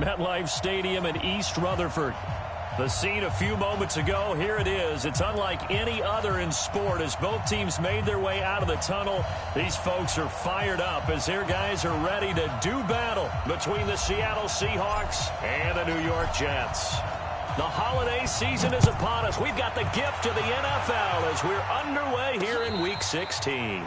MetLife Stadium in East Rutherford. The scene a few moments ago, here it is. It's unlike any other in sport as both teams made their way out of the tunnel. These folks are fired up as their guys are ready to do battle between the Seattle Seahawks and the New York Jets. The holiday season is upon us. We've got the gift of the NFL as we're underway here in Week 16.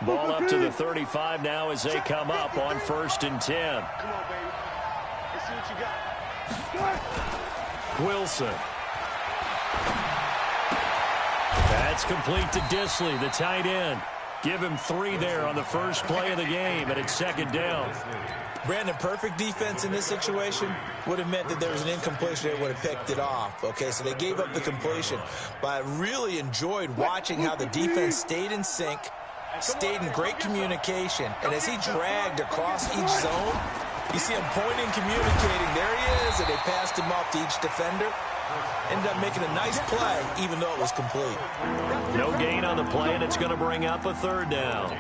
Ball up to the 35 now as they come up on 1st and 10. Come on, baby. Let's see what you got. Wilson. That's complete to Disley, the tight end. Give him 3 there on the first play of the game, and it's 2nd down. Brandon, perfect defense in this situation would have meant that there was an incompletion. They would have picked it off. Okay, so they gave up the completion. But I really enjoyed watching how the defense stayed in sync, stayed in great communication, and as he dragged across each zone, you see him pointing, communicating. There he is, and they passed him off to each defender. Ended up making a nice play, even though it was complete. No gain on the play, and it's going to bring up a 3rd down.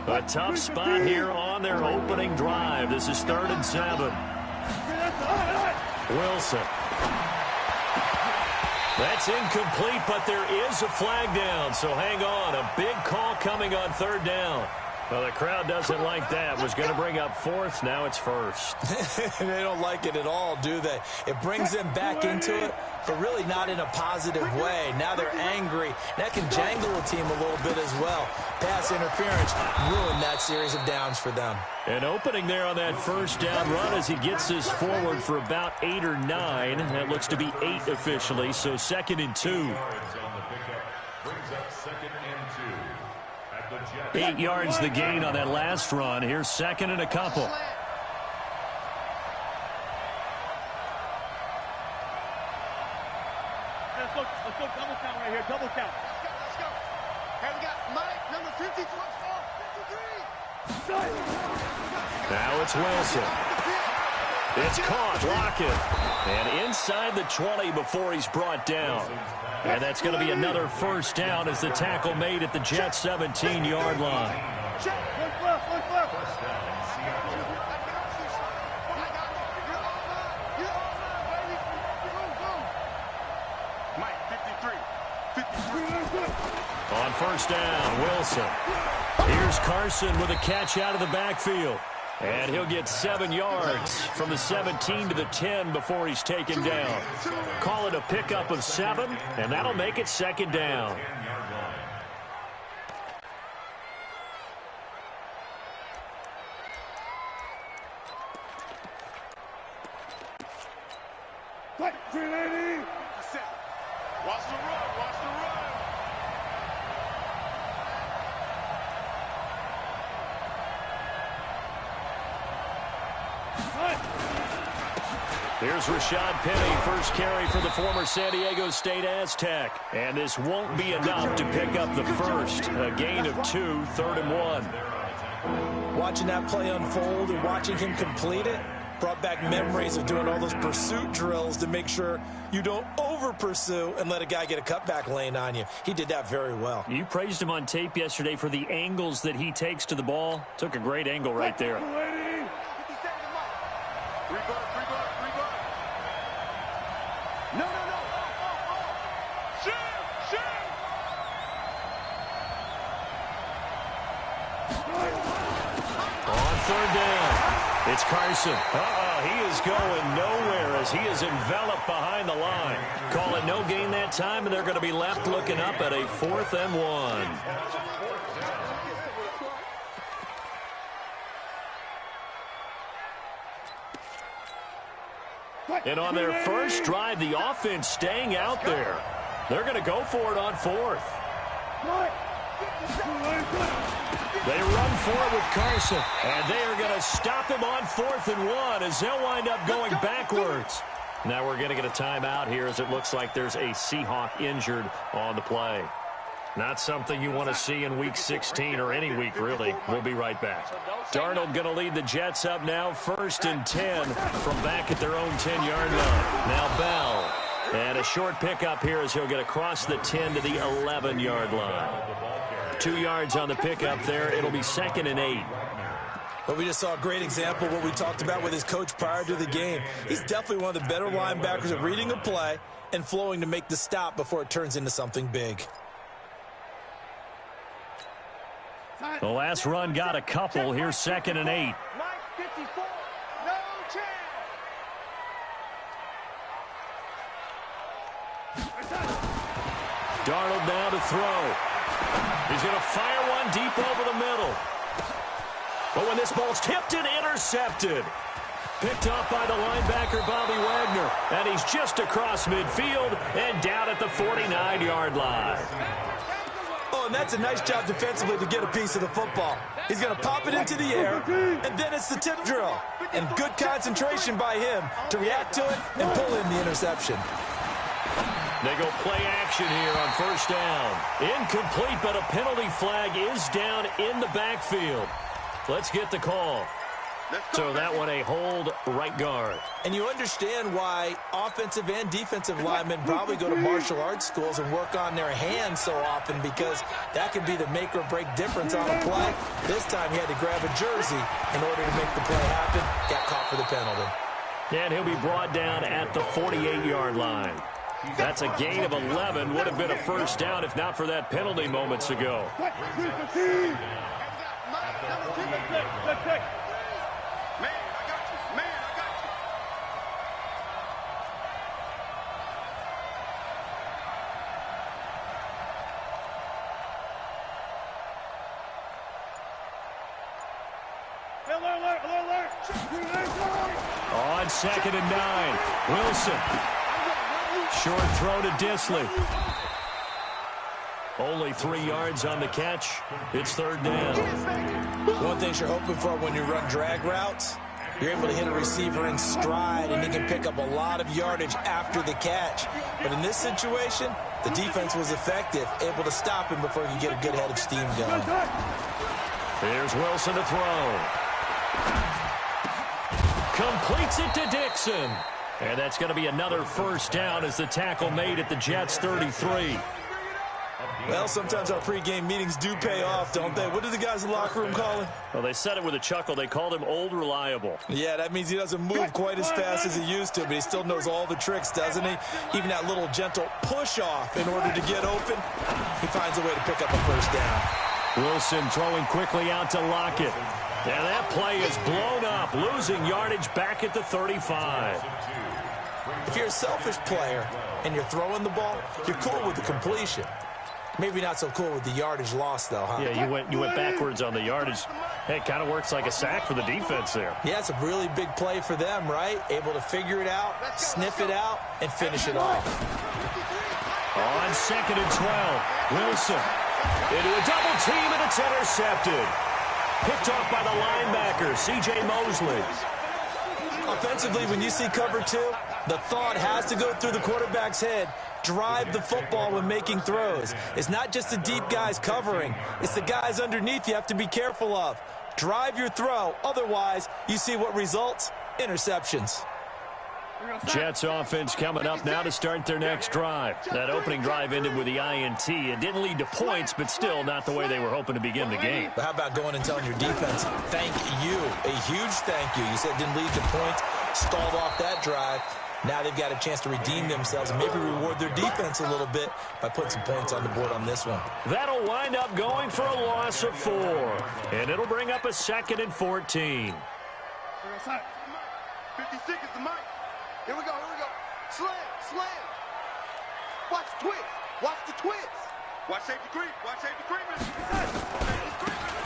A tough spot here on their opening drive. This is 3rd and 7. Wilson. That's incomplete, but there is a flag down, so hang on. A big call coming on 3rd down. Well, the crowd doesn't like that. Was going to bring up 4th. Now it's 1st. They don't like it at all, do they? It brings them back into it, but really not in a positive way. Now they're angry. That can jangle the team a little bit as well. Pass interference ruined that series of downs for them. An opening there on that 1st down run as he gets this forward for about 8 or 9. That looks to be 8 officially, so 2nd and 2. 8 yards the gain on that last run. Here's 2nd and a couple. Let's go double count right here. Double count. Let's go. Here we got Mike, number 50, 53. Now it's Wilson. It's caught. Lock it. And inside the 20 before he's brought down. And that's going to be another 1st down as the tackle made at the Jets' 17-yard line. On 1st down, Wilson. Here's Carson with a catch out of the backfield. And he'll get 7 yards from the 17 to the 10 before he's taken down. Call it a pickup of 7, and that'll make it 2nd down. Watch the run, watch the run. Here's Rashad Penny, first carry for the former San Diego State Aztec. And this won't be enough to pick up the first. A gain of 2, 3rd and 1. Watching that play unfold and watching him complete it brought back memories of doing all those pursuit drills to make sure you don't over-pursue and let a guy get a cutback lane on you. He did that very well. You praised him on tape yesterday for the angles that he takes to the ball. Took a great angle right there. On 3rd down, it's Carson. He is going nowhere as he is enveloped behind the line. Call it no gain that time, and they're going to be left looking up at a 4th and 1. And on their first drive, the offense staying out there. They're going to go for it on 4th. They run for it with Carson, and they are going to stop him on 4th and 1 as they'll wind up going backwards. Now we're going to get a timeout here as it looks like there's a Seahawk injured on the play. Not something you want to see in Week 16 or any week, really. We'll be right back. Darnold going to lead the Jets up now, 1st and 10 from back at their own 10-yard line. Now Bell. And a short pickup here as he'll get across the 10 to the 11-yard line. 2 yards on the pickup there. It'll be 2nd and 8. But we just saw a great example of what we talked about with his coach prior to the game. He's definitely one of the better linebackers at reading a play and flowing to make the stop before it turns into something big. The last run got a couple. Here's 2nd and 8. Darnold now to throw. He's going to fire one deep over the middle. But when this ball's tipped and intercepted. Picked off by the linebacker, Bobby Wagner. And he's just across midfield and down at the 49-yard line. Oh, and that's a nice job defensively to get a piece of the football. He's going to pop it into the air, and then it's the tip drill. And good concentration by him to react to it and pull in the interception. They go play action here on 1st down. Incomplete, but a penalty flag is down in the backfield. Let's get the call. So that one a hold right guard. And you understand why offensive and defensive linemen probably go to martial arts schools and work on their hands so often, because that can be the make or break difference on a play. This time he had to grab a jersey in order to make the play happen. Got caught for the penalty. And he'll be brought down at the 48-yard line. That's a gain of 11. Would have been a 1st down if not for that penalty moments ago. On 2nd and 9, Wilson. Short throw to Disley. Only 3 yards on the catch. It's 3rd down. One thing you're hoping for when you run drag routes, you're able to hit a receiver in stride, and he can pick up a lot of yardage after the catch. But in this situation, the defense was effective, able to stop him before he could get a good head of steam going. Here's Wilson to throw. Completes it to Dixon. And that's going to be another 1st down as the tackle made at the Jets' 33. Well, sometimes our pregame meetings do pay off, don't they? What do the guys in the locker room call him? Well, they said it with a chuckle. They called him Old Reliable. Yeah, that means he doesn't move quite as fast as he used to, but he still knows all the tricks, doesn't he? Even that little gentle push-off in order to get open, he finds a way to pick up a 1st down. Wilson throwing quickly out to Lockett. And that play is blown up, losing yardage back at the 35. If you're a selfish player and you're throwing the ball, you're cool with the completion. Maybe not so cool with the yardage loss, though, huh? Yeah, you went backwards on the yardage. Hey, it kind of works like a sack for the defense there. Yeah, it's a really big play for them, right? Able to figure it out, sniff it out, and finish it off. On 2nd and 12, Wilson into a double team, and it's intercepted. Picked off by the linebacker, C.J. Mosley. Offensively, when you see cover 2, the thought has to go through the quarterback's head. Drive the football when making throws. It's not just the deep guys covering. It's the guys underneath you have to be careful of. Drive your throw. Otherwise, you see what results? Interceptions. Jets offense coming up now to start their next drive. That opening drive ended with the INT. It didn't lead to points, but still not the way they were hoping to begin the game. But how about going and telling your defense, thank you, a huge thank you. You said it didn't lead to points, stalled off that drive. Now they've got a chance to redeem themselves and maybe reward their defense a little bit by putting some points on the board on this one. That'll wind up going for a loss of 4. And it'll bring up a 2nd and 14. 56 is the mic. Here we go, here we go. Slam, slam. Watch the twist. Watch the twist. Watch safety creep. Watch safety creep.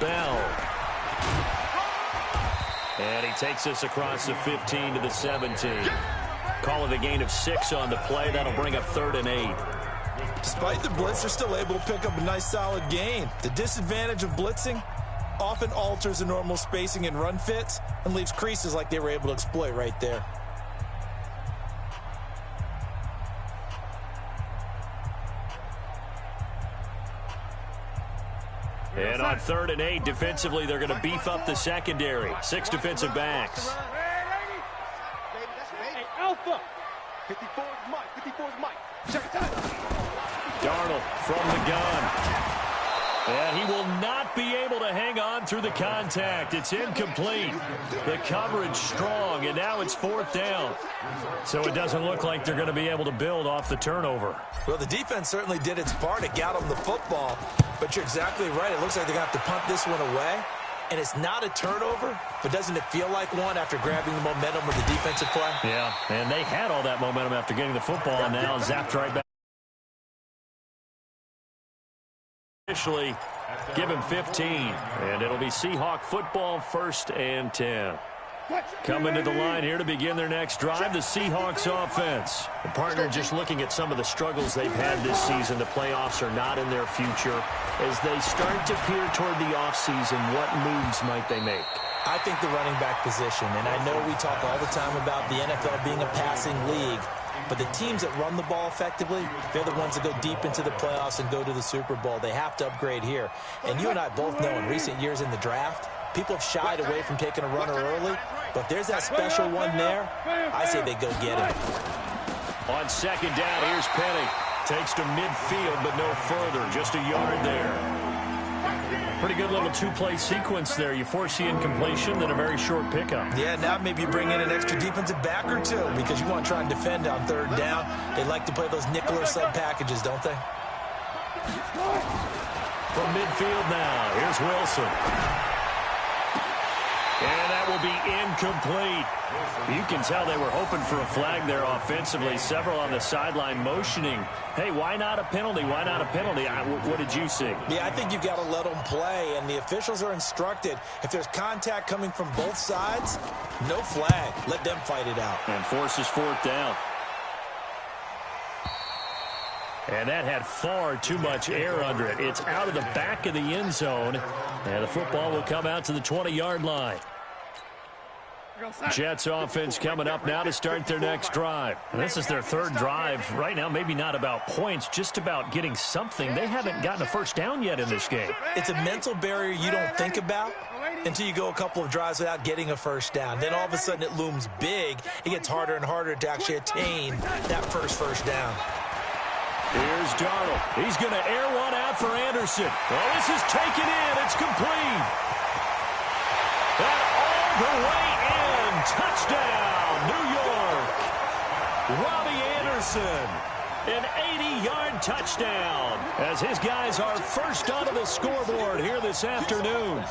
Bell. And he takes us across the 15 to the 17. Call it a gain of 6 on the play. That'll bring up 3rd and 8. Despite the blitz, they're still able to pick up a nice solid gain. The disadvantage of blitzing often alters the normal spacing and run fits and leaves creases like they were able to exploit right there. And on 3rd and 8, defensively, they're going to beef up the secondary. 6 defensive backs. Alpha. 54 is Mike. 54 is Mike. Check it out. Darnold from the gun. And he will not be able to hang on through the contact. It's incomplete. The coverage strong, and now it's 4th down. So it doesn't look like they're going to be able to build off the turnover. Well, the defense certainly did its part. It got them the football. But you're exactly right. It looks like they're going to have to punt this one away. And it's not a turnover, but doesn't it feel like one after grabbing the momentum with the defensive play? Yeah, and they had all that momentum after getting the football, and now zapped right back. Officially give him 15, and it'll be Seahawk football, 1st and 10. Coming to the line here to begin their next drive, the Seahawks offense. The partner just looking at some of the struggles they've had this season. The playoffs are not in their future. As they start to peer toward the offseason, what moves might they make? I think the running back position, and I know we talk all the time about the NFL being a passing league, but the teams that run the ball effectively, they're the ones that go deep into the playoffs and go to the Super Bowl. They have to upgrade here. And you and I both know in recent years in the draft, people have shied away from taking a runner early, but if there's that special one there, I say they go get him. On 2nd down, here's Penny. Takes to midfield, but no further. Just a yard there. Pretty good little 2-play sequence there. You force the incompletion, then a very short pickup. Yeah, now maybe you bring in an extra defensive back or two because you want to try and defend on 3rd down. They like to play those nickel or sub packages, don't they? From midfield now, here's Wilson. And that will be incomplete. You can tell they were hoping for a flag there offensively. Several on the sideline motioning. Hey, why not a penalty? Why not a penalty? What did you see? Yeah, I think you've got to let them play, and the officials are instructed. If there's contact coming from both sides, no flag. Let them fight it out. And forces 4th down. And that had far too much air under it. It's out of the back of the end zone, and the football will come out to the 20-yard line. Jets offense coming up now to start their next drive. And this is their 3rd drive. Right now, maybe not about points, just about getting something. They haven't gotten a first down yet in this game. It's a mental barrier you don't think about until you go a couple of drives without getting a first down. Then all of a sudden it looms big. It gets harder and harder to actually attain that first down. Here's Darnold. He's going to air one out for Anderson. Well, this is taken in. It's complete. That all the way in. Touchdown, New York. Robbie Anderson. An 80-yard touchdown as his guys are first onto the scoreboard here this afternoon.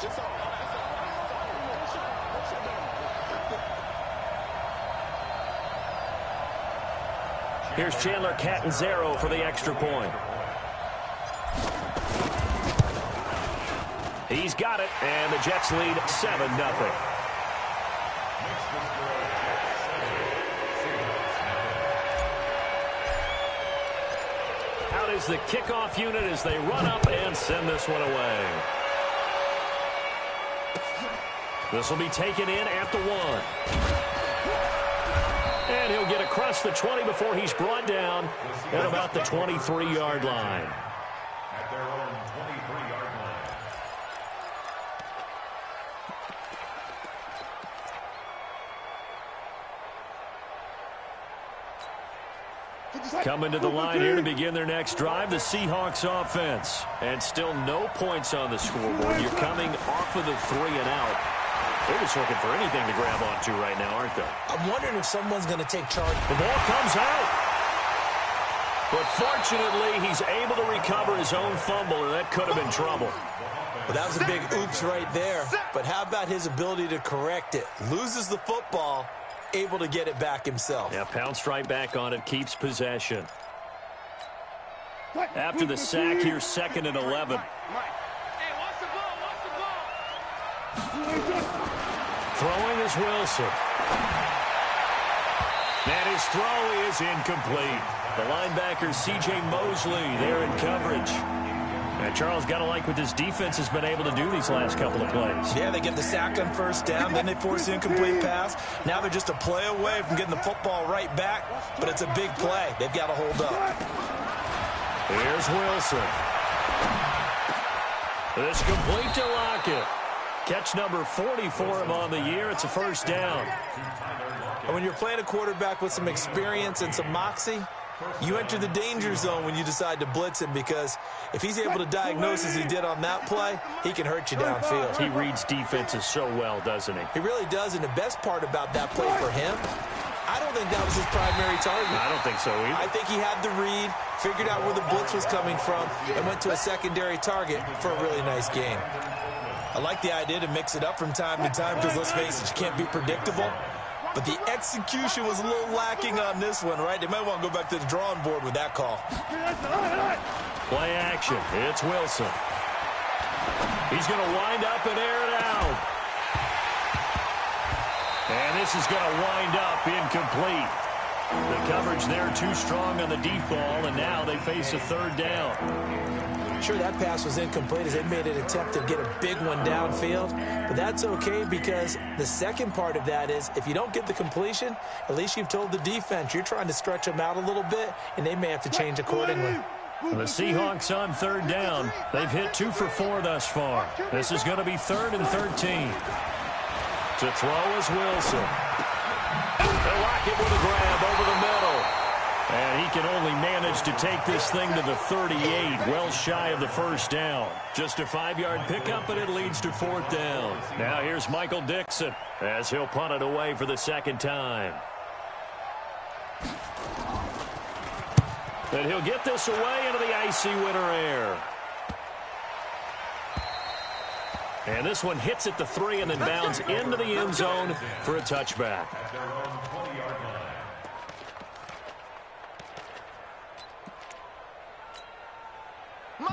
Here's Chandler Catanzaro for the extra point. He's got it, and the Jets lead 7-0. Out is the kickoff unit as they run up and send this one away. This will be taken in at the 1. And he'll get across the 20 before he's brought down at about the 23-yard line. At their own 23-yard line. Coming to the line here to begin their next drive, the Seahawks offense. And still no points on the scoreboard. You're coming off of the 3 and out. They're just looking for anything to grab onto right now, aren't they? I'm wondering if someone's going to take charge. The ball comes out. But fortunately, he's able to recover his own fumble, or that could have been trouble. Well, that was a big oops right there. But how about his ability to correct it? Loses the football, able to get it back himself. Yeah, pounced right back on it, keeps possession. After the sack, here's 2nd and 11. Throwing is Wilson. And his throw is incomplete. The linebacker, C.J. Mosley, there in coverage. And Charles, got to like what this defense has been able to do these last couple of plays. Yeah, they get the sack on first down, then they force the incomplete pass. Now they're just a play away from getting the football right back, but it's a big play. They've got to hold up. Here's Wilson. This complete to Lockett. Catch number 40 for him on the year. It's a first down. And when you're playing a quarterback with some experience and some moxie, you enter the danger zone when you decide to blitz him, because if he's able to diagnose as he did on that play, he can hurt you downfield. He reads defenses so well, doesn't he? He really does, and the best part about that play for him, I don't think that was his primary target. I don't think so either. I think he had the read, figured out where the blitz was coming from, and went to a secondary target for a really nice game. I like the idea to mix it up from time to time because, let's face it, you can't be predictable. But the execution was a little lacking on this one, right? They might want to go back to the drawing board with that call. Play action. It's Wilson. He's going to wind up and air it out. And this is going to wind up incomplete. The coverage there too strong on the deep ball, and now they face a third down. Sure, that pass was incomplete as they made an attempt to get a big one downfield, but that's okay because the second part of that is if you don't get the completion, at least you've told the defense you're trying to stretch them out a little bit, and they may have to change accordingly. The Seahawks on third down. They've hit 2 for 4 thus far. This is going to be 3rd and 13. To throw is Wilson. They'll lock it with a grab over the middle. And he can only manage to take this thing to the 38, well shy of the first down. Just a 5-yard pickup, and it leads to 4th down. Now here's Michael Dixon as he'll punt it away for the second time. And he'll get this away into the icy winter air. And this one hits at the 3 and then bounds into the end zone for a touchback.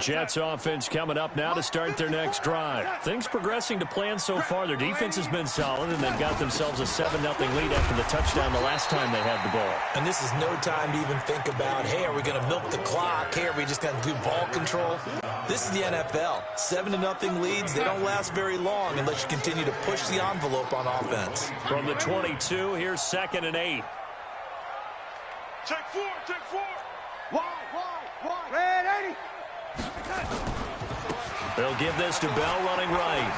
Jets offense coming up now to start their next drive. Things progressing to plan so far. Their defense has been solid, and they've got themselves a 7-0 lead after the touchdown the last time they had the ball. And this is no time to even think about, hey, are we going to milk the clock? Hey, are we just going to do ball control? This is the NFL. 7-0 leads, they don't last very long unless you continue to push the envelope on offense. From the 22, here's 2nd and 8. Check 4, check 4. Wide. Red 80. They'll give this to Bell running right.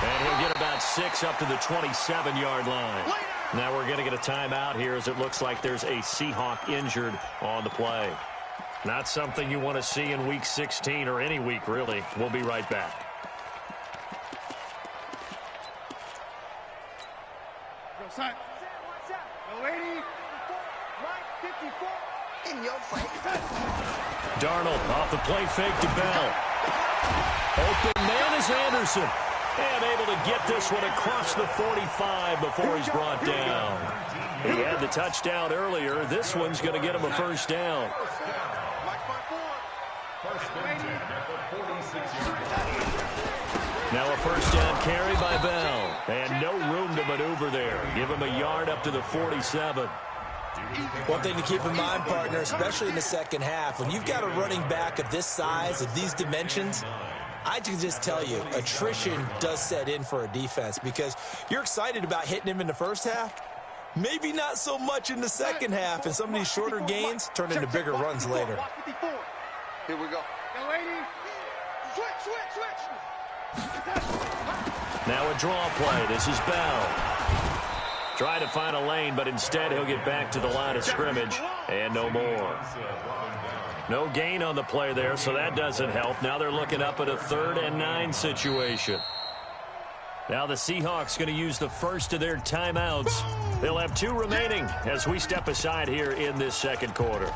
And he'll get about 6 up to the 27-yard line. Now we're going to get a timeout here as it looks like there's a Seahawk injured on the play. Not something you want to see in Week 16 or any week, really. We'll be right back. Go, son. Go 80. Mike 54. In your face. Darnold off the play fake to Bell. Open man is Anderson. And able to get this one across the 45 before he's brought down. He had the touchdown earlier. This one's going to get him a first down. Now a first down carry by Bell. And no room to maneuver there. Give him a yard up to the 47. One thing to keep in mind, partner, especially in the second half, when you've got a running back of this size, of these dimensions, I can just tell you, attrition does set in for a defense because you're excited about hitting him in the first half. Maybe not so much in the second half, and some of these shorter gains turn into bigger runs later. Here we go. Go 80. Switch. Now a draw play. This is Bell. Trying to find a lane, but instead he'll get back to the line of scrimmage and no more. No gain on the play there, so that doesn't help. Now they're looking up at a 3rd and 9 situation. Now the Seahawks going to use the first of their timeouts. They'll have 2 remaining as we step aside here in this second quarter.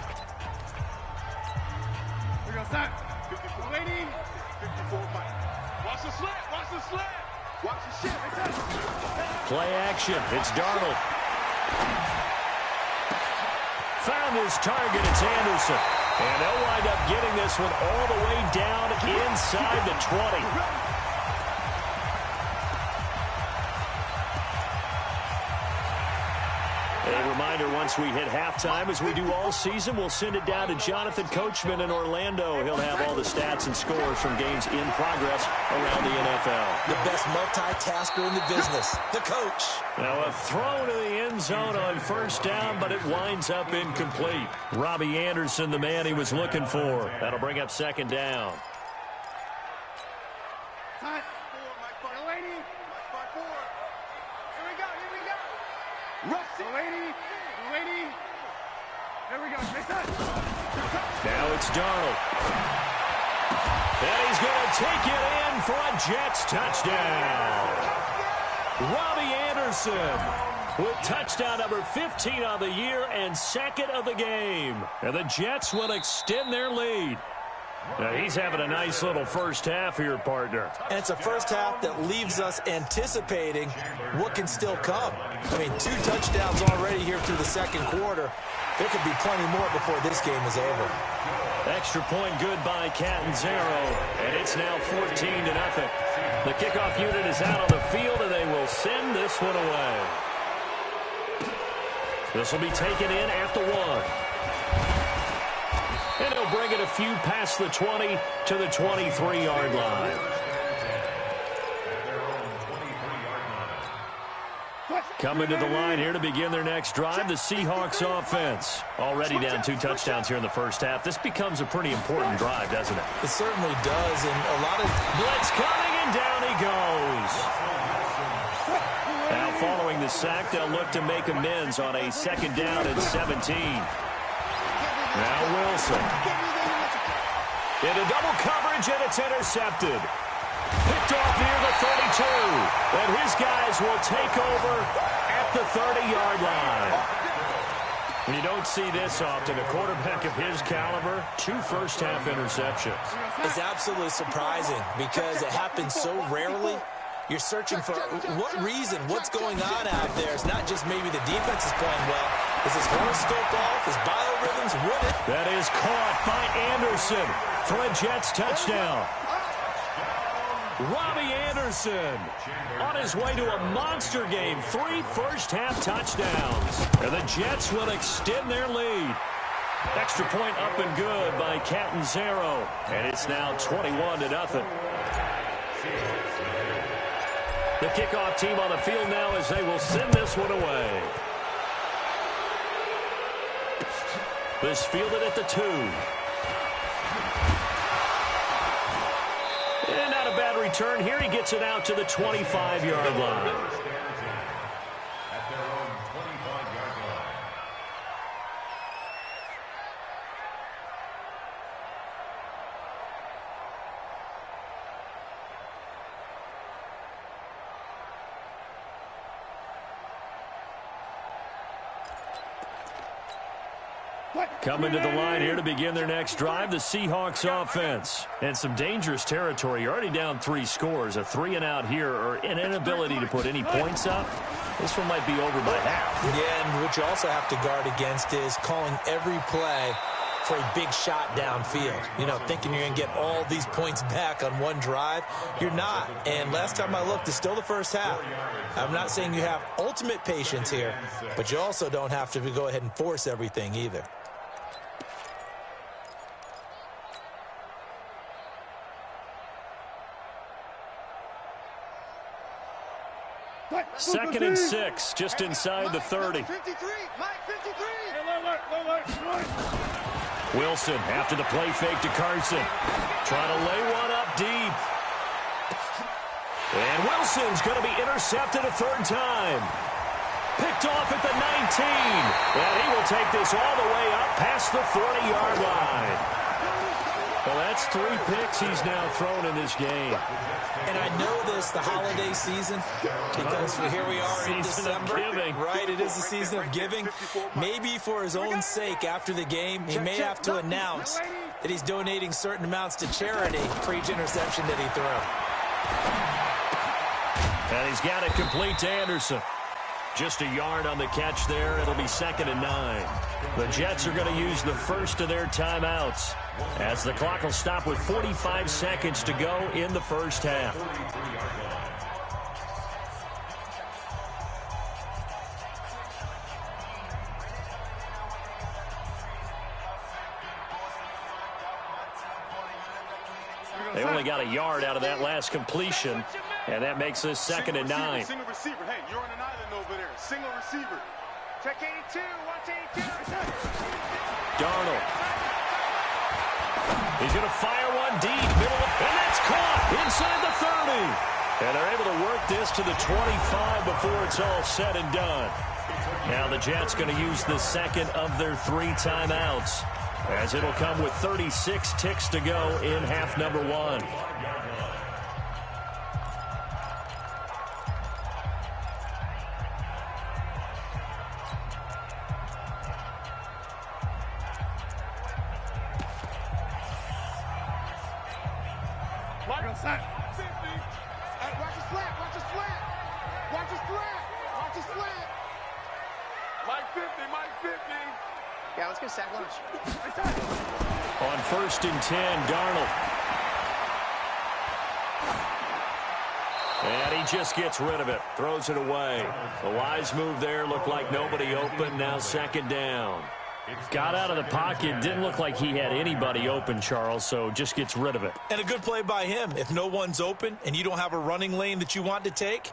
Here we go, son. 80. 54, Mike. Watch the slant. Watch the shit. Play action. It's Darnold. Found his target. It's Anderson. And they'll wind up getting this one all the way down inside the 20. A reminder, once we hit halftime, as we do all season, we'll send it down to Jonathan Coachman in Orlando. He'll have all the stats and scores from games in progress around the NFL. The best multitasker in the business, the coach. Now a throw to the end zone on first down, but it winds up incomplete. Robbie Anderson, the man he was looking for. That'll bring up 2nd down. There we go. Now it's Darnold. And he's going to take it in for a Jets touchdown. Robbie Anderson with touchdown number 15 on the year and second of the game. And the Jets will extend their lead. Now he's having a nice little first half here, partner. And it's a first half that leaves us anticipating what can still come. I mean, 2 touchdowns already here through the second quarter. There could be plenty more before this game is over. Extra point good by Catanzaro, and it's now 14-0. The kickoff unit is out on the field, and they will send this one away. This will be taken in at the 1. And he'll bring it a few past the 20 to the 23-yard line. Coming to the line here to begin their next drive, the Seahawks offense. Already down 2 touchdowns here in the first half. This becomes a pretty important drive, doesn't it? It certainly does, and a lot of blitz coming, and down he goes. Now following the sack, they'll look to make amends on a 2nd down and 17. Now Wilson. Into double coverage, and it's intercepted. Picked off near the 32. And his guys will take over at the 30-yard line. You don't see this often. A quarterback of his caliber, 2 first-half interceptions. It's absolutely surprising because it happens so rarely. You're searching for what reason, what's going on out there. It's not just maybe the defense is playing well. Is his horoscope off? His biorhythms? That is caught by Anderson for a Jets touchdown. Robbie Anderson on his way to a monster game. 3 first-half touchdowns. And the Jets will extend their lead. Extra point up and good by Catanzaro. And it's now 21-0. The kickoff team on the field now as they will send this one away. This fielded at the 2. And not a bad return here. He gets it out to the 25-yard line. At their own 25-yard line. Coming to the line here to begin their next drive, the Seahawks offense. And some dangerous territory. You're already down 3 scores. A 3-and-out here, or an inability to put any points up. This one might be over by half. Yeah, and what you also have to guard against is calling every play for a big shot downfield. You know, thinking you're going to get all these points back on one drive. You're not. And last time I looked, it's still the first half. I'm not saying you have ultimate patience here, but you also don't have to go ahead and force everything either. Second and 6, just inside the 30. Wilson after the play fake to Carson. Trying to lay one up deep. And Wilson's going to be intercepted a 3rd time. Picked off at the 19. And he will take this all the way up past the 40-yard line. Well, that's 3 picks he's now thrown in this game. And I know this, the holiday season, because here we are in December. Right, it is the season of giving. Maybe for his own sake after the game, he may have to announce that he's donating certain amounts to charity for each interception that he threw. And he's got it complete to Anderson. Just a yard on the catch there. It'll be 2nd and 9. The Jets are going to use the first of their timeouts as the clock will stop with 45 seconds to go in the first half. They only got a yard out of that last completion, and that makes this 2nd and 9. Single receiver. Hey, you're on an island over there. Single receiver. Check 82. Watch 82. Darnold. He's going to fire one deep. And that's caught inside the 30. And they're able to work this to the 25 before it's all said and done. Now the Jets going to use the second of their 3 timeouts, as it'll come with 36 ticks to go in half number 1. Yeah, let's get a sack lunch. On 1st and 10, Darnold. And he just gets rid of it. Throws it away. A wise move there. Looked like nobody open. Now 2nd down. Got out of the pocket. Didn't look like he had anybody open, Charles, so just gets rid of it. And a good play by him. If no one's open and you don't have a running lane that you want to take,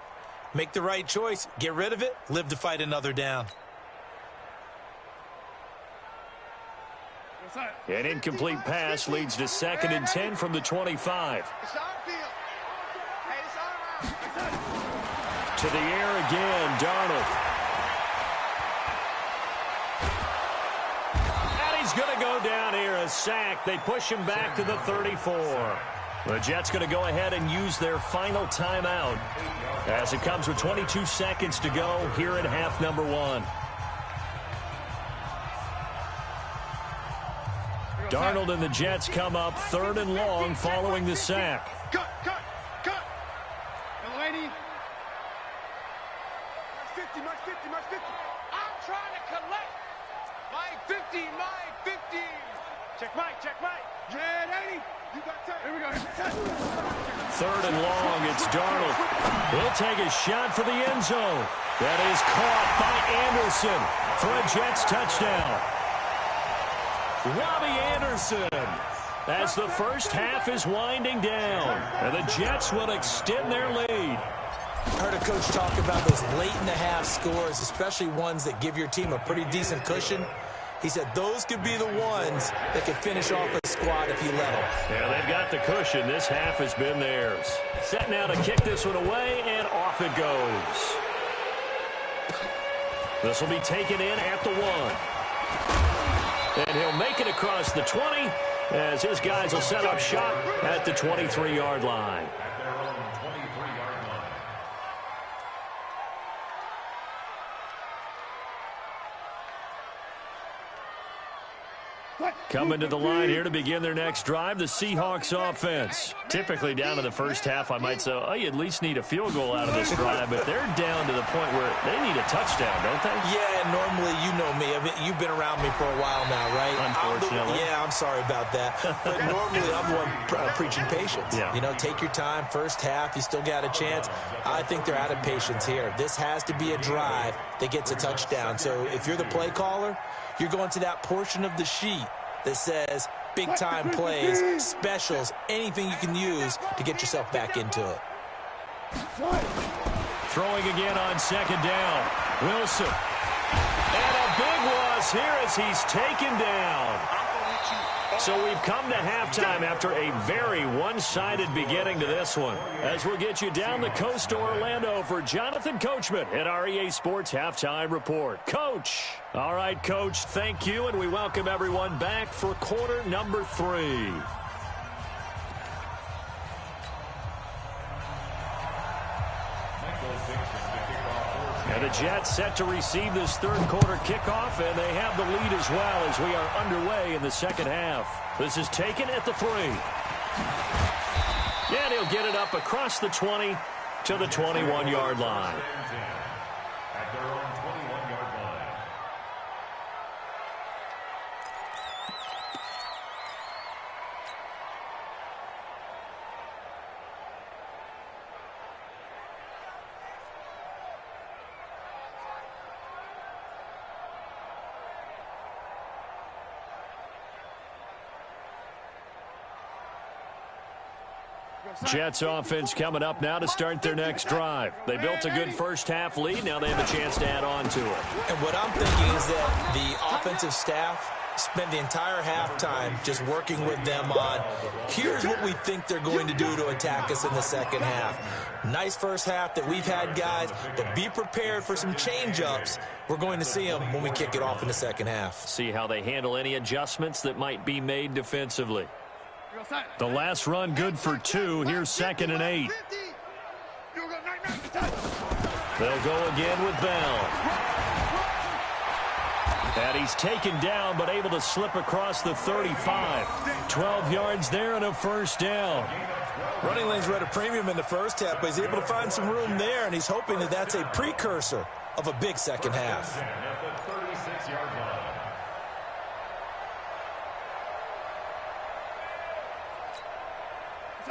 make the right choice. Get rid of it. Live to fight another down. An incomplete pass leads to 2nd and 10 from the 25. It's our field. Hey, it's our round. To the air again, Darnold. And he's going to go down here, a sack. They push him back to the 34. The Jets going to go ahead and use their final timeout, as it comes with 22 seconds to go here in half number 1. Darnold and the Jets come up 3rd and long following the sack. Cut. Lady. My 50. I'm trying to collect. My 50. Check Mike. Yeah, 80. You got 10. Here we go. 3rd and long, it's Darnold. He'll take a shot for the end zone. That is caught by Anderson for a Jets touchdown. Robbie Anderson, as the first half is winding down, and the Jets will extend their lead. I heard a coach talk about those late-in-the-half scores, especially ones that give your team a pretty decent cushion. He said those could be the ones that could finish off a squad if you let them. Yeah, they've got the cushion. This half has been theirs. Set now to kick this one away, and off it goes. This will be taken in at the 1. And he'll make it across the 20, as his guys will set up shop at the 23-yard line. At their own 23-yard line. Coming to the line here to begin their next drive, the Seahawks offense. Typically down to the first half, I might say, oh, you at least need a field goal out of this drive, but they're down to the point where they need a touchdown, don't they? Yeah, normally, you know me. I mean, you've been around me for a while now, right? Unfortunately. I'm sorry about that. But normally, I'm the one preaching patience. Yeah. You know, take your time. First half, you still got a chance. I think they're out of patience here. This has to be a drive that gets a touchdown. So if you're the play caller, you're going to that portion of the sheet that says big-time plays, specials, anything you can use to get yourself back into it. Throwing again on 2nd down. Wilson. And a big loss here as he's taken down. So we've come to halftime after a very one-sided beginning to this one. As we'll get you down the coast to Orlando for Jonathan Coachman at our EA Sports Halftime Report. Coach. All right, Coach, thank you, and we welcome everyone back for quarter number 3. And the Jets set to receive this third quarter kickoff, and they have the lead as well as we are underway in the second half. This is taken at the 3. And he'll get it up across the 20 to the 21-yard line. At their own 21-yard line. Jets offense coming up now to start their next drive. They built a good first half lead. Now they have a chance to add on to it. And what I'm thinking is that the offensive staff spent the entire halftime just working with them on, here's what we think they're going to do to attack us in the second half. Nice first half that we've had, guys, but be prepared for some change-ups. We're going to see them when we kick it off in the second half. See how they handle any adjustments that might be made defensively. The last run good for 2. Here's 2nd and 8. They'll go again with Bell. And he's taken down, but able to slip across the 35. 12 yards there and a first down. Running lanes were at a premium in the first half, but he's able to find some room there, and he's hoping that that's a precursor of a big second half.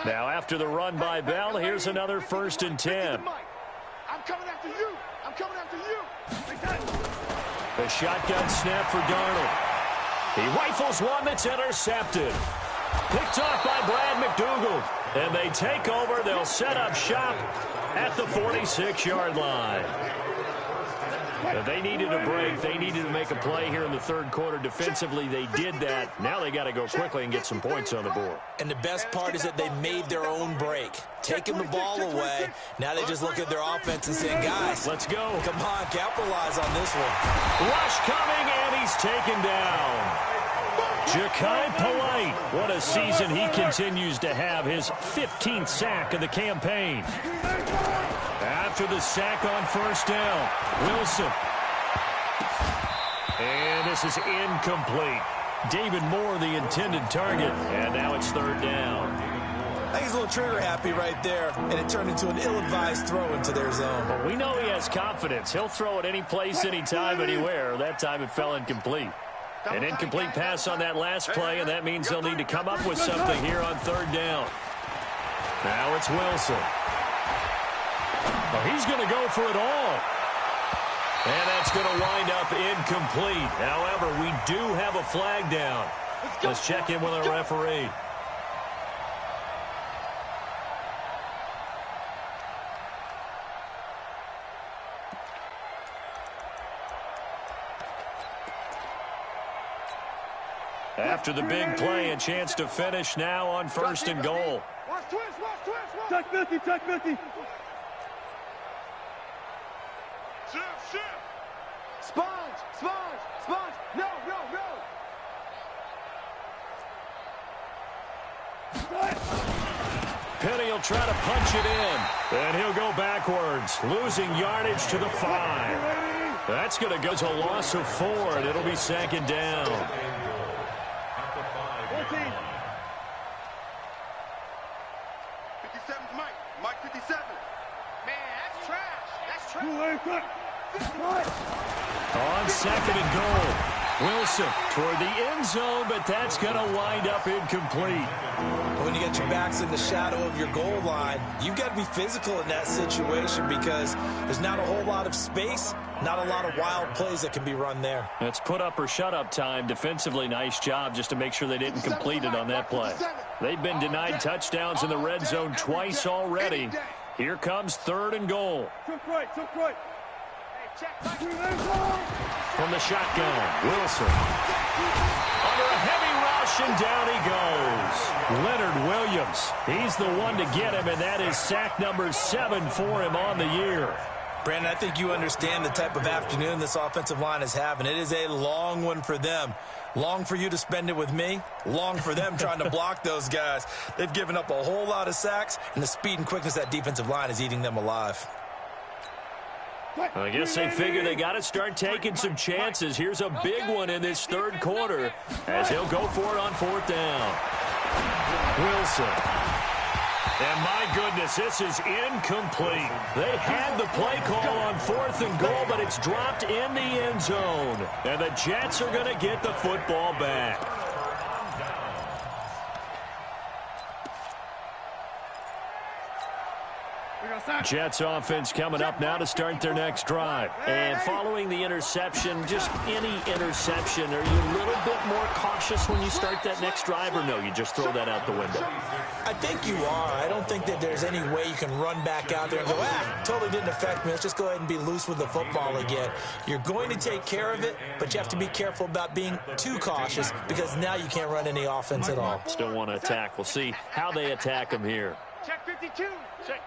Now after the run by Bell, here's another 1st and 10. I'm coming after you. I'm coming after you. The shotgun snap for Darnold. He rifles one that's intercepted. Picked off by Brad McDougald. And they take over. They'll set up shop at the 46-yard line. But they needed a break. They needed to make a play here in the third quarter. Defensively, they did that. Now they got to go quickly and get some points on the board. And the best part is that they made their own break. Taking the ball away. Now they just look at their offense and say, guys, let's go. Come on, capitalize on this one. Rush coming, and he's taken down. Ja'Kai Polite. What a season he continues to have. His 15th sack of the campaign. After the sack on first down, Wilson. And this is incomplete. David Moore, the intended target. And now it's 3rd down. I think he's a little trigger happy right there, and it turned into an ill-advised throw into their zone. Well, we know he has confidence. He'll throw it any place, anytime, anywhere. That time it fell incomplete. An incomplete pass on that last play, and that means they'll need to come up with something here on 3rd down. Now it's Wilson. Well, he's going to go for it all. And that's going to wind up incomplete. However, we do have a flag down. Let's check in with our referee. After the big play, a chance to finish now on 1st and goal. Watch twist, watch twist, watch. Check 50, check 50. Shift. Sponge. No. Penny will try to punch it in. And he'll go backwards, losing yardage to the 5. That's going to go to a loss of 4, and it'll be 2nd down. 57's Mike 57. Man, that's trash. On 2nd and goal, Wilson toward the end zone, but that's going to wind up incomplete. When you get your backs in the shadow of your goal line, you've got to be physical in that situation because there's not a whole lot of space, not a lot of wild plays that can be run there. It's put up or shut up time. Defensively, nice job just to make sure they didn't complete it on that play. They've been denied touchdowns in the red zone twice already. Here comes 3rd and goal. Took right. From the shotgun, Wilson. Under a heavy rush, and down he goes. Leonard Williams. He's the one to get him, and that is sack number 7 for him on the year. Brandon, I think you understand the type of afternoon this offensive line is having. It is a long one for them. Long for you to spend it with me. Long for them trying to block those guys. They've given up a whole lot of sacks, and the speed and quickness of that defensive line is eating them alive. I guess they figure they got to start taking some chances. Here's a big one in this 3rd quarter as he'll go for it on 4th down. Wilson. And my goodness, this is incomplete. They had the play call on 4th and goal, but it's dropped in the end zone. And the Jets are going to get the football back. Jets offense coming up now to start their next drive. And following the interception, just any interception, are you a little bit more cautious when you start that next drive, or no, you just throw that out the window? I think you are. I don't think that there's any way you can run back out there and go, totally didn't affect me. Let's just go ahead and be loose with the football again. You're going to take care of it, but you have to be careful about being too cautious because now you can't run any offense at all. Still want to attack. We'll see how they attack them here. Check 52. Check.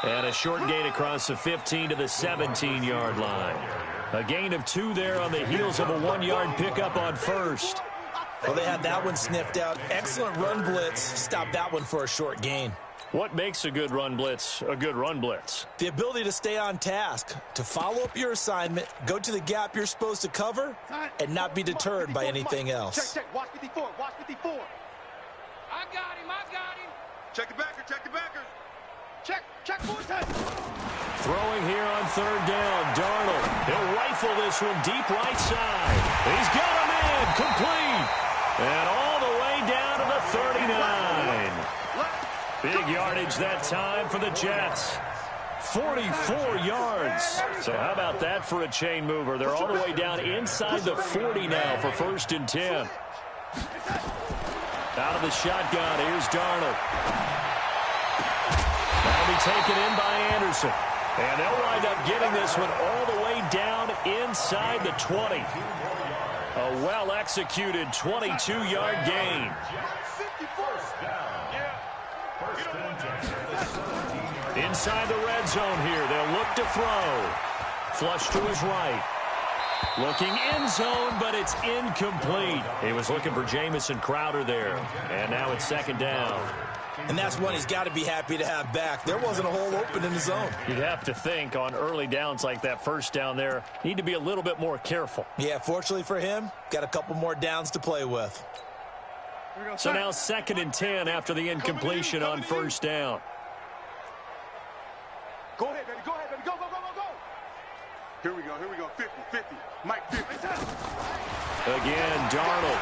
And a short gain across the 15 to the 17-yard line. A gain of 2 there on the heels of a 1-yard pickup on first. Well, they had that one sniffed out. Excellent run blitz. Stopped that one for a short gain. What makes a good run blitz a good run blitz? The ability to stay on task, to follow up your assignment, go to the gap you're supposed to cover, and not be deterred by anything else. Check. Watch 54. I got him. Check the backer. Check 4 times. Throwing here on 3rd down. Darnold. He'll rifle this one deep right side. He's got him in. Complete. And all the way down to the 39. Big yardage that time for the Jets. 44 yards. So how about that for a chain mover? They're all the way down inside the 40 now for 1st and 10. Out of the shotgun, here's Darnold. That'll be taken in by Anderson. And they'll wind up getting this one all the way down inside the 20. A well-executed 22-yard gain. Inside the red zone here. They'll look to throw. Flush to his right. Looking end zone, but it's incomplete. He was looking for Jamison Crowder there. And now it's 2nd down. And that's one he's got to be happy to have back. There wasn't a hole open in the zone. You'd have to think on early downs like that 1st down there, need to be a little bit more careful. Yeah, fortunately for him, got a couple more downs to play with. So now 2nd and 10 after the incompletion on 1st down. Go ahead, baby. Go. Here we go. 50. Mike 50. Again, Darnold.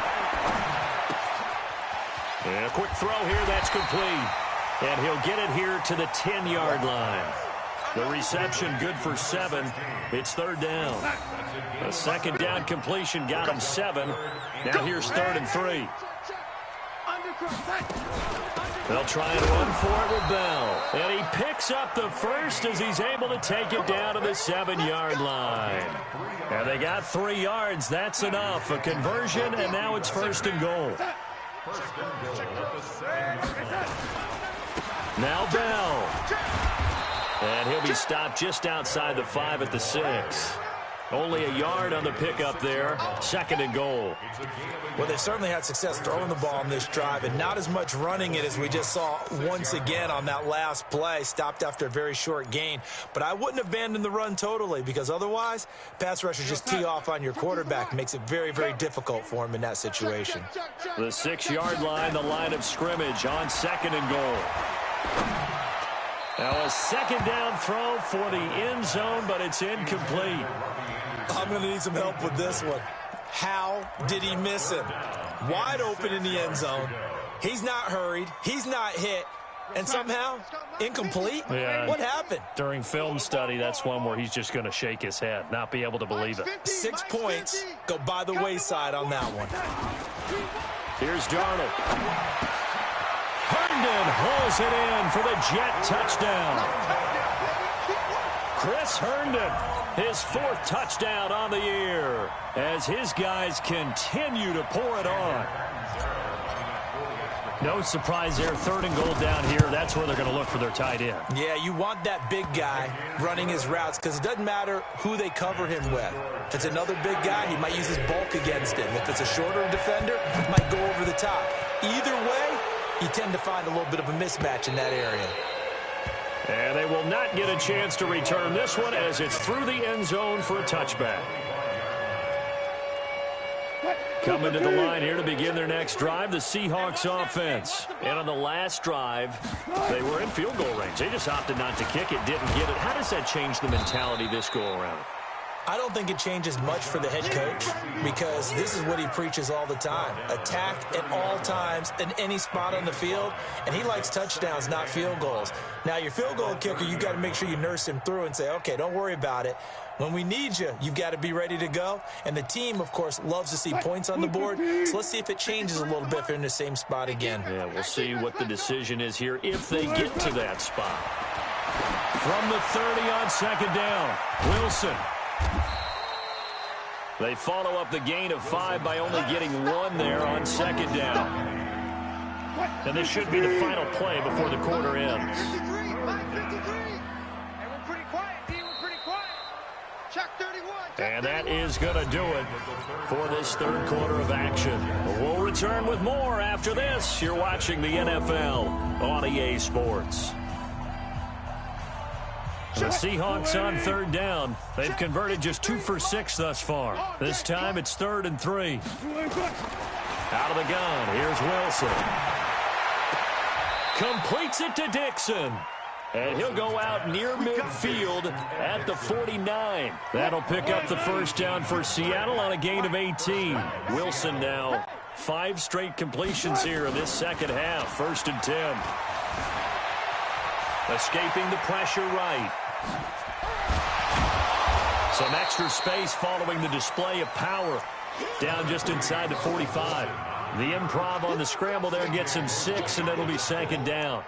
And a quick throw here, that's complete. And he'll get it here to the 10-yard line. The reception good for 7. It's 3rd down. A 2nd down completion got him 7. Now here's 3rd and 3. They'll try and run for it with Bell. And he picks up the 1st as he's able to take it down to the 7-yard line. And they got 3 yards. That's enough. A conversion, and now it's 1st and goal. Now Bell. And he'll be stopped just outside the 5 at the 6. Only a yard on the pickup there. 2nd and goal. Well, they certainly had success throwing the ball on this drive, and not as much running it as we just saw once again on that last play. Stopped after a very short gain. But I wouldn't abandon the run totally, because otherwise, pass rushers just tee off on your quarterback. Makes it very, very difficult for him in that situation. The 6-yard line, the line of scrimmage on 2nd and goal. Now a 2nd down throw for the end zone, but it's incomplete. I'm going to need some help with this one. How did he miss him? Wide open in the end zone. He's not hurried. He's not hit. And somehow, incomplete? Yeah. What happened? During film study, that's one where he's just going to shake his head, not be able to believe it. 6 points go by the wayside on that one. Here's Darnold. Herndon hauls it in for the Jet touchdown. Chris Herndon, his 4th touchdown on the year, as his guys continue to pour it on. No surprise there, 3rd and goal down here. That's where they're going to look for their tight end. Yeah, you want that big guy running his routes because it doesn't matter who they cover him with. If it's another big guy, he might use his bulk against him. If it's a shorter defender, he might go over the top. Either way, you tend to find a little bit of a mismatch in that area. And they will not get a chance to return this one as it's through the end zone for a touchback. Coming to the line here to begin their next drive, the Seahawks offense. And on the last drive, they were in field goal range. They just opted not to kick it, didn't get it. How does that change the mentality this go around? I don't think it changes much for the head coach because this is what he preaches all the time. Attack at all times in any spot on the field, and he likes touchdowns, not field goals. Now, your field goal kicker, you've got to make sure you nurse him through and say, okay, don't worry about it. When we need you, you've got to be ready to go. And the team, of course, loves to see points on the board. So let's see if it changes a little bit if they're in the same spot again. Yeah, we'll see what the decision is here if they get to that spot. From the 30 on second down, Wilson. They follow up the gain of 5 by only getting 1 there on second down. And this should be the final play before the quarter ends. 53, Mike, 53. Hey, we're pretty quiet, D. We're pretty quiet. Chuck 31. And that is going to do it for this third quarter of action. We'll return with more after this. You're watching the NFL on EA Sports. The Seahawks on third down. They've converted just 2 for 6 thus far. This time it's 3rd and 3. Out of the gun, here's Wilson. Completes it to Dixon. And he'll go out near midfield at the 49. That'll pick up the first down for Seattle on a gain of 18. Wilson now 5 straight completions here in this second half. 1st and 10. Escaping the pressure right. Some extra space following the display of power. Down just inside the 45. The improv on the scramble there gets him 6, and it'll be second down.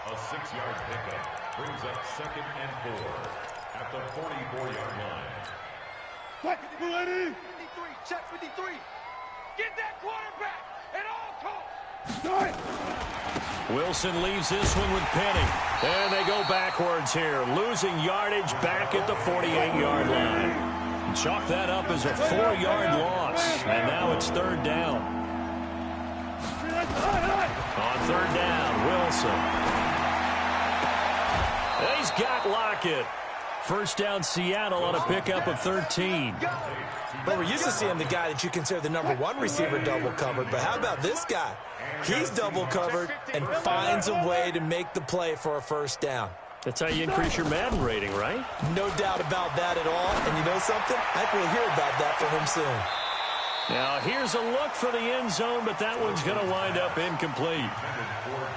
A 6-yard pickup brings up 2nd and 4 at the 44-yard line. 53, check 53. Get that quarterback at all costs. Wilson leaves this one with Penny. And they go backwards here, losing yardage back at the 48-yard line. Chalk that up as a 4-yard loss, and now it's 3rd down. On 3rd down, Wilson. He's got Lockett. First down, Seattle on a pickup of 13. But we're used to seeing the guy that you consider the number 1 receiver double covered. But how about this guy? He's double covered and finds a way to make the play for a first down. That's how you increase your Madden rating, right? No doubt about that at all. And you know something? I think we'll hear about that from him soon. Now, here's a look for the end zone, but that one's going to wind up incomplete.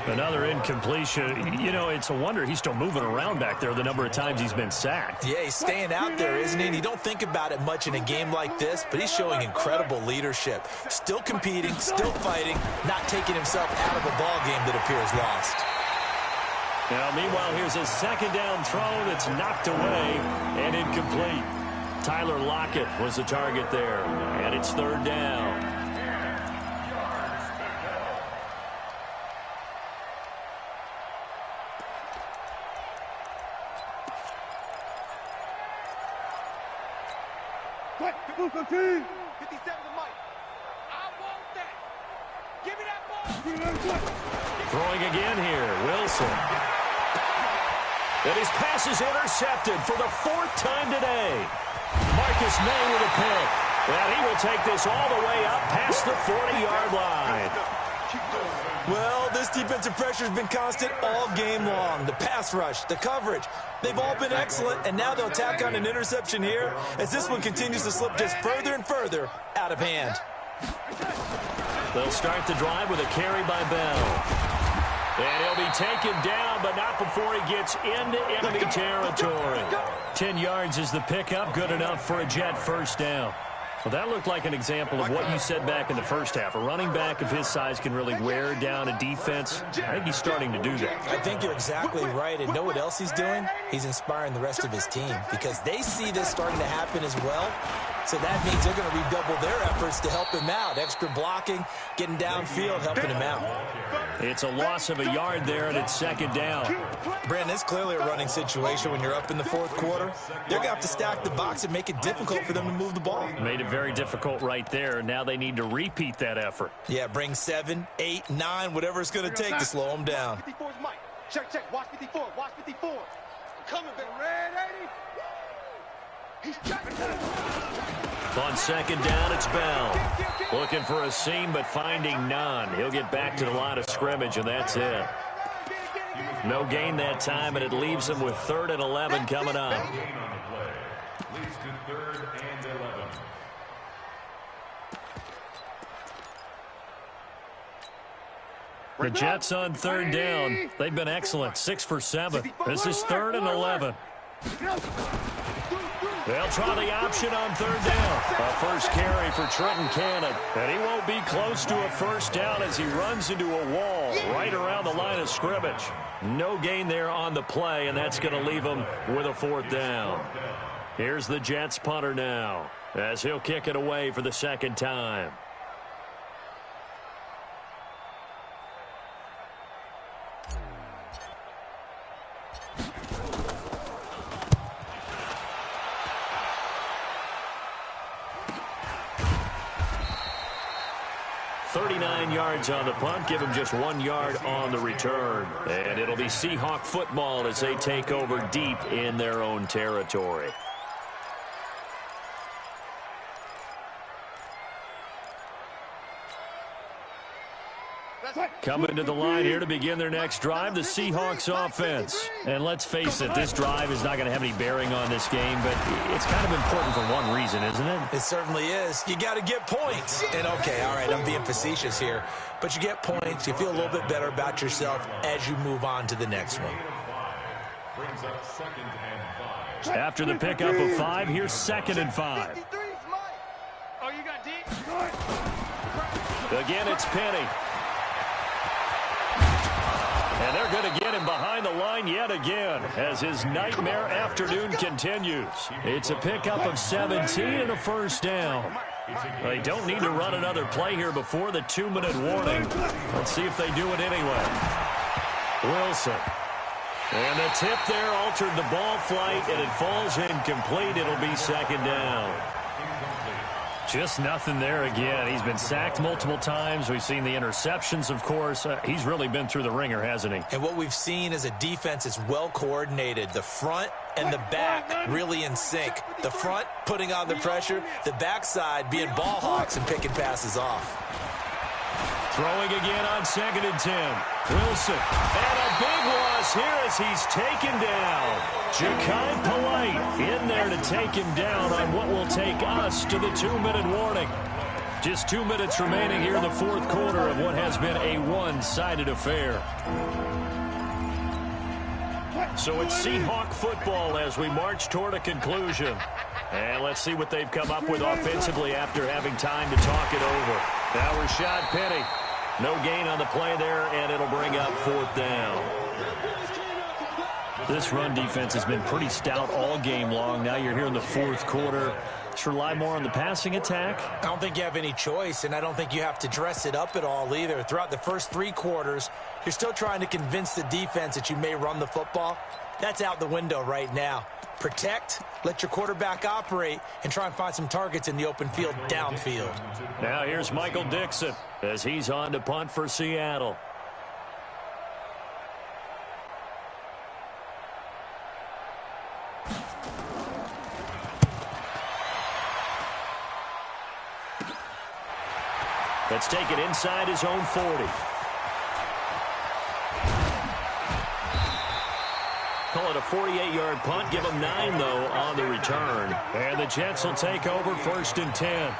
Another incompletion. You know, it's a wonder he's still moving around back there the number of times he's been sacked. Yeah, he's staying out there, isn't he? And you don't think about it much in a game like this, but he's showing incredible leadership. Still competing, still fighting, not taking himself out of a ball game that appears lost. Now, meanwhile, here's a second down throw that's knocked away and incomplete. Tyler Lockett was the target there, and it's 3rd down. What? 57 to Mike. I want that. Give me that ball. Throwing again here, Wilson. And his pass is intercepted for the 4th time today. Marcus May with a pick. And he will take this all the way up past the 40-yard line. Well, this defensive pressure has been constant all game long. The pass rush, the coverage, they've all been excellent, and now they'll tack on an interception here as this one continues to slip just further and further out of hand. They'll start the drive with a carry by Bell. And he'll be taken down, but not before he gets into enemy territory. 10 yards is the pickup, good enough for a Jet first down. Well, that looked like an example of what you said back in the first half. A running back of his size can really wear down a defense. I think he's starting to do that. I think you're exactly right. And know what else he's doing? He's inspiring the rest of his team because they see this starting to happen as well. So that means they're going to redouble their efforts to help him out. Extra blocking, getting downfield, helping him out. It's a loss of a yard there, and it's second down. Brandon, it's clearly a running situation when you're up in the 4th quarter. They're going to have to stack the box and make it difficult for them to move the ball. Made it very difficult right there. Now they need to repeat that effort. Yeah, bring 7, 8, 9, whatever it's going to take to slow them down. 54 is Mike. Check. Watch 54. Watch 54. I'm coming, baby. Red 80. He's checking. On second down, it's Bell. Looking for a seam, but finding none. He'll get back to the line of scrimmage, and that's it. No gain that time, and it leaves him with 3rd and 11 coming up. Leads to 3rd and 11. The Jets on 3rd down. They've been excellent, 6 for 7. This is 3rd and 11. They'll try the option on 3rd down. A first carry for Trenton Cannon. And he won't be close to a first down as he runs into a wall right around the line of scrimmage. No gain there on the play, and that's going to leave him with a 4th down. Here's the Jets punter now as he'll kick it away for the 2nd time. Yards on the punt, give him just 1 yard on the return. And it'll be Seahawk football as they take over deep in their own territory. Coming to the line here to begin their next drive, the Seahawks offense. And let's face it, this drive is not going to have any bearing on this game, but it's kind of important for one reason, isn't it? It certainly is. You got to get points. And okay, all right, I'm being facetious here, but you get points, you feel a little bit better about yourself as you move on to the next one. Brings up 2nd and 5. After the pickup of 5, here's 2nd and 5. Oh, you got deep? Again, it's Penny. And they're going to get him behind the line yet again as his nightmare afternoon continues. It's a pickup of 17 and a first down. They don't need to run another play here before the 2-minute warning. Let's see if they do it anyway. Wilson. And the tip there altered the ball flight, and it falls incomplete. It'll be 2nd down. Just nothing there again. He's been sacked multiple times. We've seen the interceptions, of course. He's really been through the ringer, hasn't he? And what we've seen is a defense that's well coordinated. The front and the back really in sync. The front putting on the pressure, the backside being ball hawks and picking passes off. Throwing again on 2nd and 10. Wilson. And a big loss here as he's taken down. Ja'Kai Polite in there to take him down on what will take us to the 2-minute warning. Just 2 minutes remaining here in the 4th quarter of what has been a one-sided affair. So it's Seahawk football as we march toward a conclusion. And let's see what they've come up with offensively after having time to talk it over. Now Rashad Penny. No gain on the play there, and it'll bring up 4th down. This run defense has been pretty stout all game long. Now you're here in the 4th quarter. Let's rely more on the passing attack. I don't think you have any choice, and I don't think you have to dress it up at all either. Throughout the first 3 quarters, you're still trying to convince the defense that you may run the football. That's out the window right now. Protect, let your quarterback operate, and try and find some targets in the open field downfield. Now here's Michael Dixon as he's on to punt for Seattle. Let's take it inside his own 40. Call it a 48-yard punt. Give them 9, though, on the return. And the Jets will take over 1st and 10.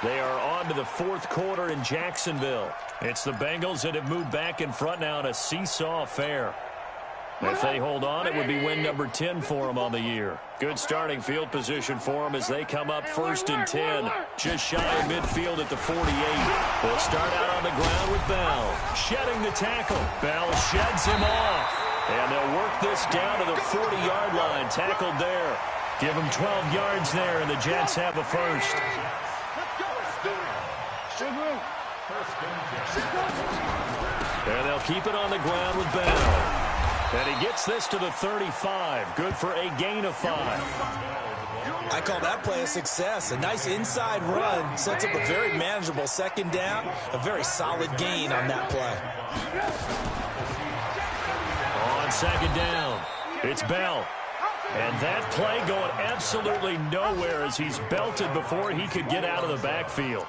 They are on to the 4th quarter in Jacksonville. It's the Bengals that have moved back in front now in a seesaw affair. If they hold on, it would be win number 10 for them on the year. Good starting field position for them as they come up 1st and 10. Just shy of midfield at the 48. They'll start out on the ground with Bell. Shedding the tackle. Bell sheds him off. And they'll work this down to the 40-yard line. Tackled there. Give them 12 yards there, and the Jets have a first. And they'll keep it on the ground with Bell. And he gets this to the 35. Good for a gain of 5. I call that play a success. A nice inside run sets up a very manageable 2nd down. A very solid gain on that play. On 2nd down, it's Bell. And that play going absolutely nowhere as he's belted before he could get out of the backfield.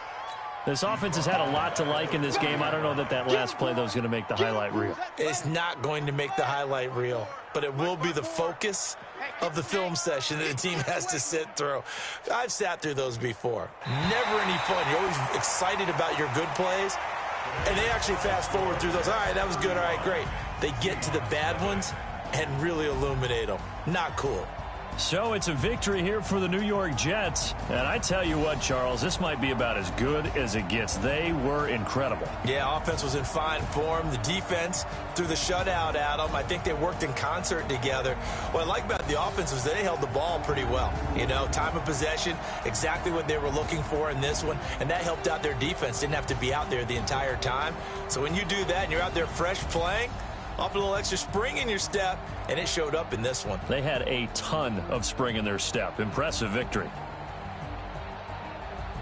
This offense has had a lot to like in this game. I don't know that last play, though, is going to make the highlight reel. It's not going to make the highlight reel, but it will be the focus of the film session that the team has to sit through. I've sat through those before. Never any fun. You're always excited about your good plays, and they actually fast forward through those. All right, that was good. All right, great. They get to the bad ones and really illuminate them. Not cool. So it's a victory here for the New York Jets. And I tell you what, Charles, this might be about as good as it gets. They were incredible. Yeah, offense was in fine form. The defense threw the shutout at them. I think they worked in concert together. What I like about the offense was they held the ball pretty well. You know, time of possession, exactly what they were looking for in this one. And that helped out their defense. Didn't have to be out there the entire time. So when you do that and you're out there fresh playing, off a little extra spring in your step, and it showed up in this one. They had a ton of spring in their step. Impressive victory.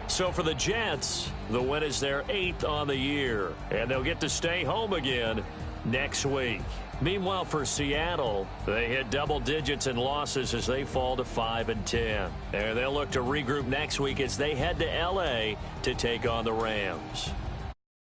So for the Jets, the win is their 8th on the year, and they'll get to stay home again next week. Meanwhile, for Seattle, they hit double digits in losses as they fall to 5-10. And they'll look to regroup next week as they head to L.A. to take on the Rams.